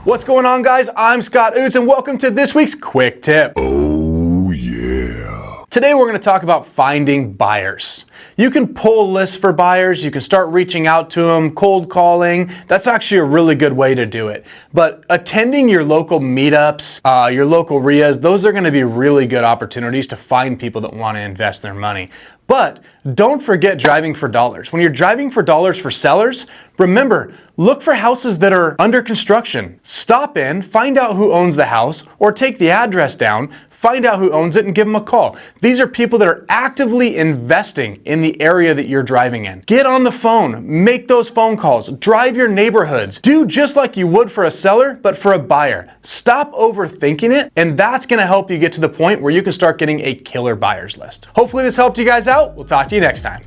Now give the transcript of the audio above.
What's going on, guys? I'm Scott Oots, and welcome to this week's Quick Tip. Oh yeah. Today we're going to talk about finding buyers. You can pull lists for buyers, you can start reaching out to them, cold calling. That's actually a really good way to do it. But attending your local meetups, your local RIAs, those are going to be really good opportunities to find people that want to invest their money. But don't forget driving for dollars. When you're driving for dollars for sellers, remember, look for houses that are under construction. Stop in, find out who owns the house, or take the address down, find out who owns it and give them a call. These are people that are actively investing in the area that you're driving in. Get on the phone, make those phone calls, drive your neighborhoods. Do just like you would for a seller, but for a buyer. Stop overthinking it, and that's gonna help you get to the point where you can start getting a killer buyers list. Hopefully this helped you guys out. We'll talk to you next time.